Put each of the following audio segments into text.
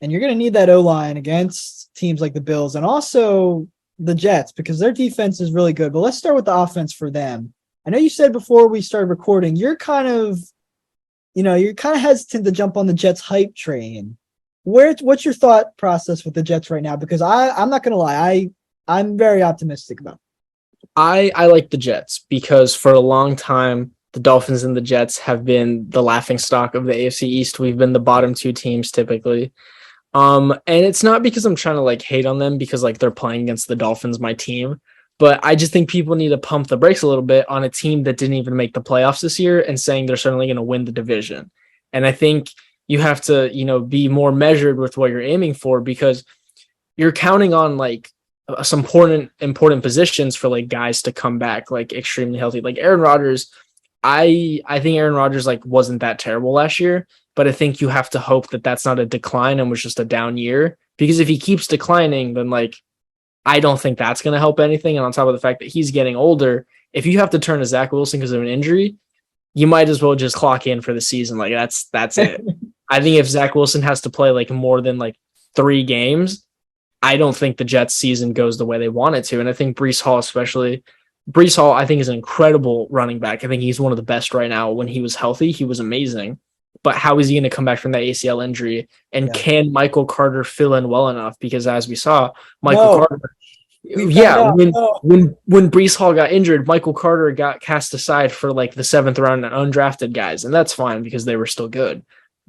And you're going to need that O-line against teams like the Bills and also the Jets because their defense is really good. But let's start with the offense for them. I know you said before we started recording, you're kind of hesitant to jump on the Jets hype train. What's your thought process with the Jets right now? Because I'm not going to lie, I'm very optimistic about it. I like the Jets because for a long time, the Dolphins and the Jets have been the laughing stock of the AFC East. We've been the bottom two teams typically. And it's not because I'm trying to like hate on them because like they're playing against the Dolphins, my team, but I just think people need to pump the brakes a little bit on a team that didn't even make the playoffs this year and saying they're certainly going to win the division. And I think you have to, be more measured with what you're aiming for because you're counting on like some important positions for like guys to come back like extremely healthy. Like Aaron Rodgers, I think Aaron Rodgers like wasn't that terrible last year, but I think you have to hope that that's not a decline and was just a down year because if he keeps declining, then like I don't think that's going to help anything. And on top of the fact that he's getting older, if you have to turn to Zach Wilson because of an injury, you might as well just clock in for the season. Like that's it. I think if Zach Wilson has to play like more than like 3 games, I don't think the Jets season goes the way they want it to. And I think Breece Hall, I think is an incredible running back. I think he's one of the best right now. When he was healthy, he was amazing. But how is he going to come back from that ACL injury? And can Michael Carter fill in well enough? Because as we saw, Carter, when Breece Hall got injured, Michael Carter got cast aside for like the 7th round and undrafted guys. And that's fine because they were still good.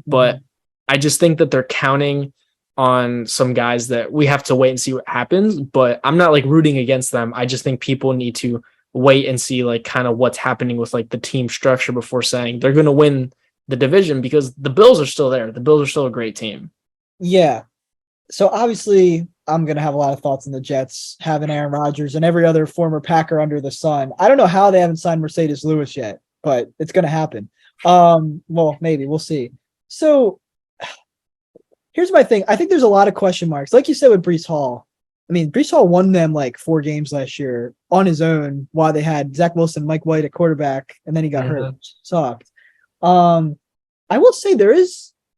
But I just think that they're counting on some guys that we have to wait and see what happens, but I'm not like rooting against them. I just think people need to wait and see like kind of what's happening with like the team structure before saying they're going to win the division because the Bills are still there. The Bills are still a great team. Yeah. So obviously I'm going to have a lot of thoughts on the Jets having Aaron Rodgers and every other former Packer under the sun. I don't know how they haven't signed Mercedes Lewis yet, but it's going to happen. Well, maybe we'll see. So here's my thing. I think there's a lot of question marks. Like you said with Breece Hall. I mean, Breece Hall won them like 4 games last year on his own while they had Zach Wilson, Mike White at quarterback, and then he got hurt. Sucked. I will say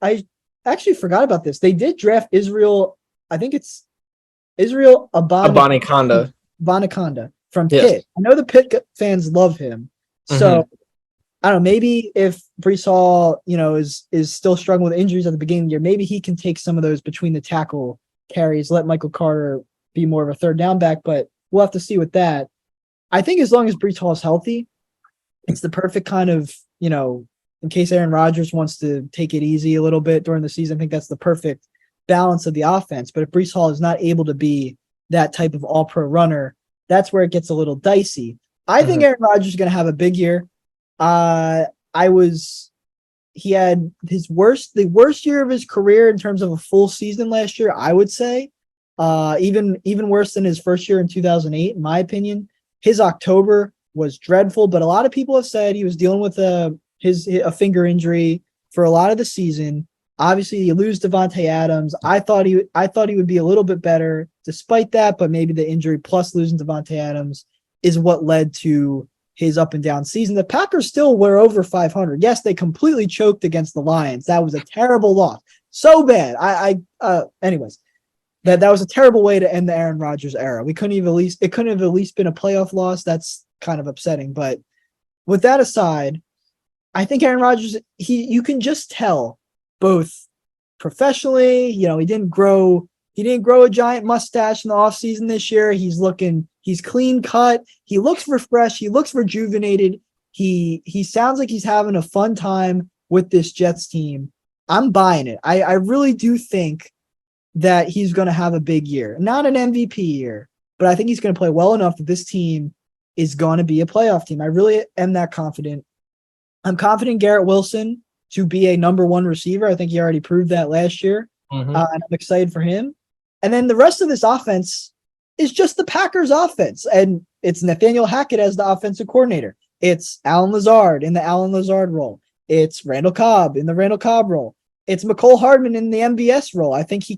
I actually forgot about this. They did draft Israel. I think it's Israel Abanikanda from Pitt. I know the Pitt fans love him. So I don't know, maybe if Breece Hall, is still struggling with injuries at the beginning of the year, maybe he can take some of those between the tackle carries, let Michael Carter be more of a third down back, but we'll have to see with that. I think as long as Breece Hall is healthy, it's the perfect kind of, in case Aaron Rodgers wants to take it easy a little bit during the season, I think that's the perfect balance of the offense. But if Breece Hall is not able to be that type of all-pro runner, that's where it gets a little dicey. I think Aaron Rodgers is going to have a big year. He had the worst year of his career in terms of a full season last year, I would say. Even worse than his first year in 2008, in my opinion. His October was dreadful, but a lot of people have said he was dealing with a finger injury for a lot of the season. Obviously, you lose Devontae Adams. I thought he would be a little bit better despite that, but maybe the injury plus losing Devontae Adams is what led to his up and down season. The Packers still were over 500. Yes, they completely choked against the Lions. That was a terrible loss. So bad. Anyways, that was a terrible way to end the Aaron Rodgers era. It couldn't have at least been a playoff loss. That's kind of upsetting. But with that aside, I think Aaron Rodgers, you can just tell both professionally, he didn't grow a giant mustache in the offseason this year. He's clean cut. He looks refreshed. He looks rejuvenated. He sounds like he's having a fun time with this Jets team. I'm buying it. I really do think that he's going to have a big year. Not an MVP year, but I think he's going to play well enough that this team is going to be a playoff team. I really am that confident. I'm confident Garrett Wilson to be a number 1 receiver. I think he already proved that last year. And I'm excited for him. And then the rest of this offense is just the Packers offense. And it's Nathaniel Hackett as the offensive coordinator. It's Alan Lazard in the Alan Lazard role. It's Randall Cobb in the Randall Cobb role. It's McCole Hardman in the MBS role. I think he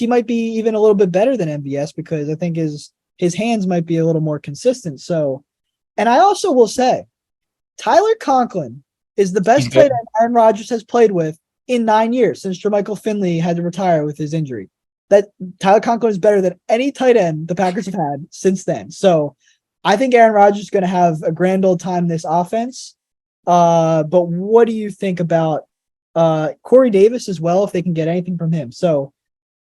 might be even a little bit better than MBS because I think his hands might be a little more consistent. So, and I also will say, Tyler Conklin is the best player that Aaron Rodgers has played with in 9 years since Jermichael Finley had to retire with his injury. That Tyler Conklin is better than any tight end the Packers have had since then. So I think Aaron Rodgers is going to have a grand old time in this offense. But what do you think about Corey Davis as well, if they can get anything from him? So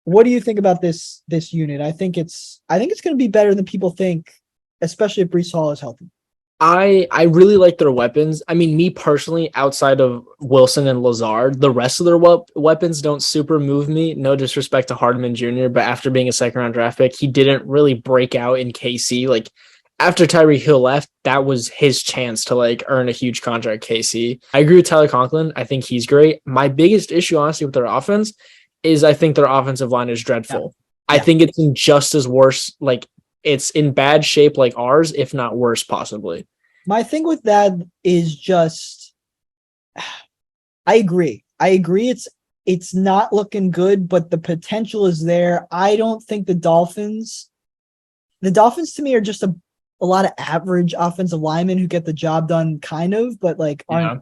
what do you think about this unit? I think it's going to be better than people think, especially if Breece Hall is healthy. I really like their weapons. I mean, me personally, outside of Wilson and Lazard, the rest of their weapons don't super move me. No disrespect to Hardman Jr., but after being a second-round draft pick, he didn't really break out in KC. Like, after Tyreek Hill left, that was his chance to, like, earn a huge contract KC. I agree with Tyler Conklin. I think he's great. My biggest issue, honestly, with their offense is I think their offensive line is dreadful. Yeah. I think it's in just as worse, like, it's in bad shape like ours, if not worse, possibly. My thing with that is just, I agree. It's not looking good, but the potential is there. I don't think the Dolphins to me are just a lot of average offensive linemen who get the job done kind of, but like aren't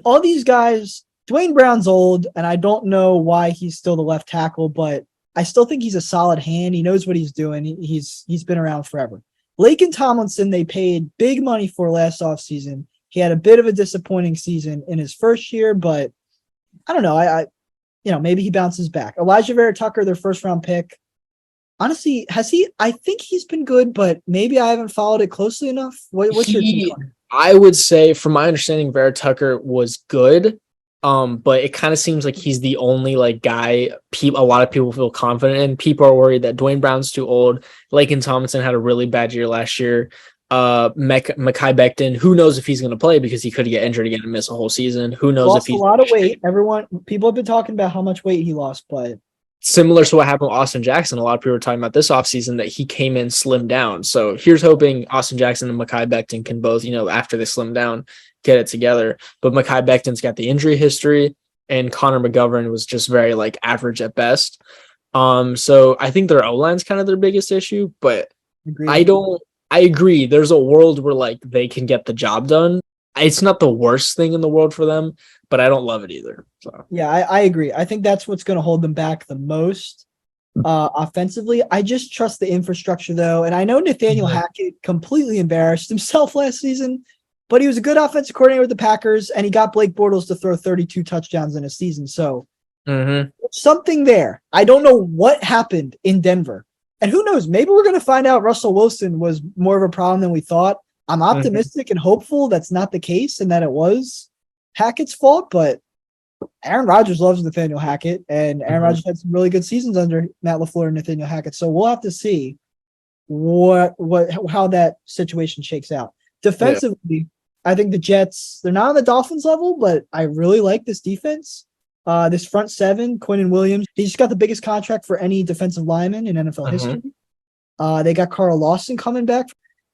all these guys. Dwayne Brown's old, and I don't know why he's still the left tackle, but I still think he's a solid hand. He knows what he's doing. He's been around forever. Laken Tomlinson, they paid big money for last offseason. He had a bit of a disappointing season in his first year, but I don't know. I maybe he bounces back. Elijah Vera Tucker, their first round pick. Honestly, I think he's been good, but maybe I haven't followed it closely enough. What's your take on it? I would say, from my understanding, Vera Tucker was good. But it kind of seems like he's the only like guy a lot of people feel confident in. People are worried that Dwayne Brown's too old. Laken Tomlinson had a really bad year last year. Mekhi Becton, who knows if he's going to play because he could get injured again and miss a whole season. Who knows if he's lost a lot of weight. People have been talking about how much weight he lost, but similar to what happened with Austin Jackson, a lot of people were talking about this offseason that he came in slimmed down. So here's hoping Austin Jackson and Mekhi Becton can both, after they slim down, get it together. But Mekhi Becton's got the injury history, and Connor McGovern was just very like average at best. So I think their O-line's kind of their biggest issue, but I agree. There's a world where like they can get the job done. It's not the worst thing in the world for them, but I don't love it either. So yeah, I agree. I think that's what's going to hold them back the most offensively. I just trust the infrastructure though. And I know Nathaniel Hackett completely embarrassed himself last season, but he was a good offensive coordinator with the Packers, and he got Blake Bortles to throw 32 touchdowns in a season. So something there. I don't know what happened in Denver. And who knows, maybe we're going to find out Russell Wilson was more of a problem than we thought. I'm optimistic and hopeful that's not the case and that it was Hackett's fault, but Aaron Rodgers loves Nathaniel Hackett, and Aaron Rodgers had some really good seasons under Matt LaFleur and Nathaniel Hackett. So we'll have to see how that situation shakes out. Defensively, I think the Jets, they're not on the Dolphins level, but I really like this defense. This front seven, Quinnen Williams, he just got the biggest contract for any defensive lineman in NFL history. They got Carl Lawson coming back.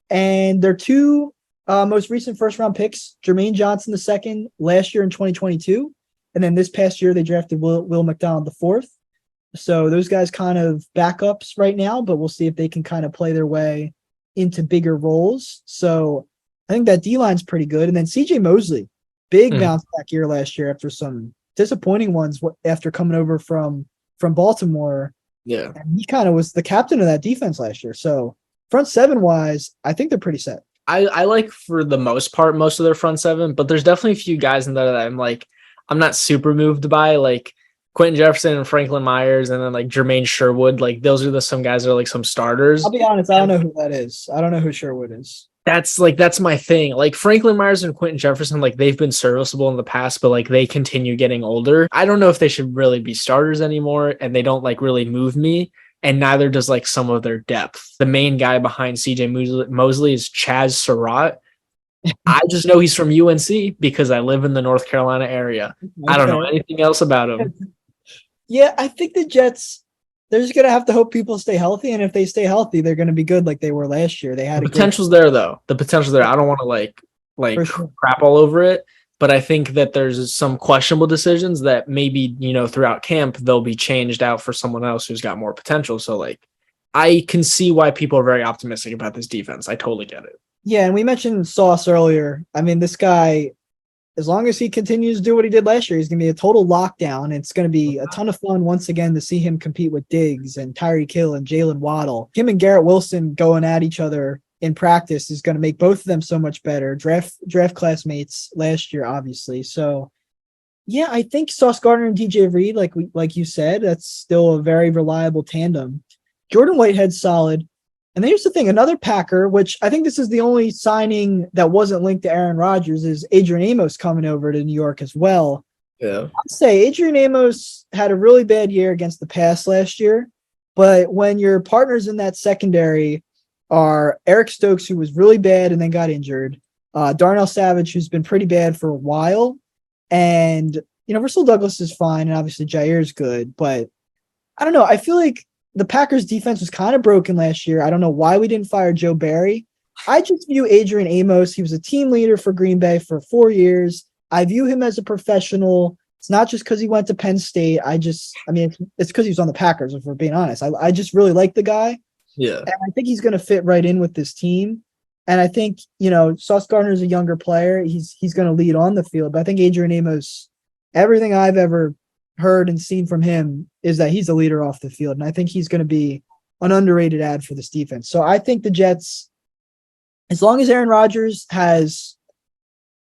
And their two most recent first-round picks, Jermaine Johnson II last year in 2022, and then this past year they drafted Will McDonald IV. So those guys kind of backups right now, but we'll see if they can kind of play their way into bigger roles. So I think that D-line's pretty good. And then CJ Mosley, big bounce back year last year after some disappointing ones after coming over from Baltimore. Yeah. And he kind of was the captain of that defense last year. So front seven wise, I think they're pretty set. I like, for the most part, most of their front seven, but there's definitely a few guys in there that I'm not super moved by, like Quentin Jefferson and Franklin Myers, and then like Jermaine Sherwood. Like those are some guys that are like some starters. I'll be honest, I don't know who that is. I don't know who Sherwood is. That's my thing. Like Franklin Myers and Quentin Jefferson, like they've been serviceable in the past, but like they continue getting older. I don't know if they should really be starters anymore, and they don't like really move me. And neither does like some of their depth. The main guy behind CJ Mosley is Chaz Surratt. I just know he's from UNC because I live in the North Carolina area. I don't know anything else about him. Yeah, I think the Jets, they're just going to have to hope people stay healthy. And if they stay healthy, they're going to be good like they were last year. They had the potential's there, though. The potential's there. I don't want to crap all over it. But I think that there's some questionable decisions that maybe, throughout camp, they'll be changed out for someone else who's got more potential. So, I can see why people are very optimistic about this defense. I totally get it. Yeah, and we mentioned Sauce earlier. I mean, this guy, as long as he continues to do what he did last year, he's going to be a total lockdown. It's going to be a ton of fun once again to see him compete with Diggs and Tyreek Hill and Jalen Waddle. Him and Garrett Wilson going at each other in practice is going to make both of them so much better. Draft classmates last year, obviously. So, yeah, I think Sauce Gardner and DJ Reed, like you said, that's still a very reliable tandem. Jordan Whitehead's solid. And then here's the thing, another Packer, which I think this is the only signing that wasn't linked to Aaron Rodgers, is Adrian Amos coming over to New York as well. Yeah. I'd say Adrian Amos had a really bad year against the pass last year, but when your partners in that secondary are Eric Stokes, who was really bad and then got injured, Darnell Savage, who's been pretty bad for a while, and Russell Douglas is fine, and obviously Jair's good, but I don't know. I feel like the Packers defense was kind of broken last year. I don't know why we didn't fire Joe Barry. I just view Adrian Amos. He was a team leader for Green Bay for 4 years. I view him as a professional. It's not just because he went to Penn State. It's because he was on the Packers, if we're being honest. I just really like the guy. Yeah. And I think he's going to fit right in with this team. And I think, Sauce Gardner is a younger player. He's going to lead on the field. But I think Adrian Amos, everything I've ever heard and seen from him is that he's a leader off the field. And I think he's going to be an underrated ad for this defense. So I think the Jets, as long as Aaron Rodgers has,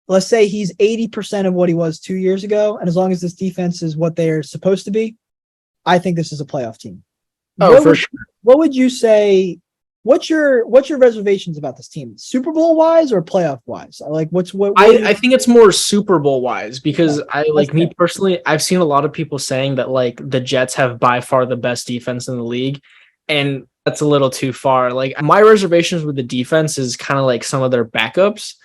let's say he's 80% of what he was 2 years ago, and as long as this defense is what they're supposed to be, I think this is a playoff team. For sure. What would you say? What's your reservations about this team? Super Bowl wise or playoff wise? I think it's more Super Bowl wise because me personally, I've seen a lot of people saying that like the Jets have by far the best defense in the league, and that's a little too far. Like my reservations with the defense is kind of like some of their backups,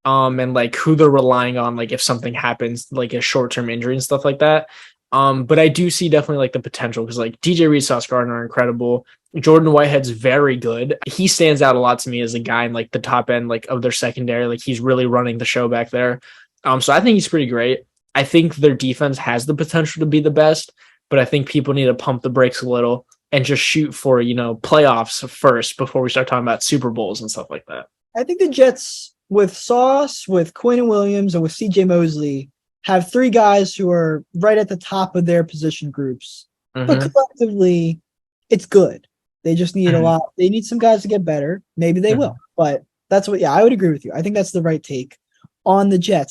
and like who they're relying on, like if something happens, like a short-term injury and stuff like that. But I do see definitely like the potential because like DJ Reed, Sauce Gardner are incredible. Jordan Whitehead's very good. He stands out a lot to me as a guy in like the top end like of their secondary. Like he's really running the show back there. So I think he's pretty great. I think their defense has the potential to be the best, but I think people need to pump the brakes a little and just shoot for, playoffs first before we start talking about Super Bowls and stuff like that. I think the Jets with Sauce, with Quinn Williams, and with CJ Mosley have three guys who are right at the top of their position groups. Mm-hmm. But collectively, it's good. They just need a lot. They need some guys to get better. Maybe they will. But I would agree with you. I think that's the right take on the Jets.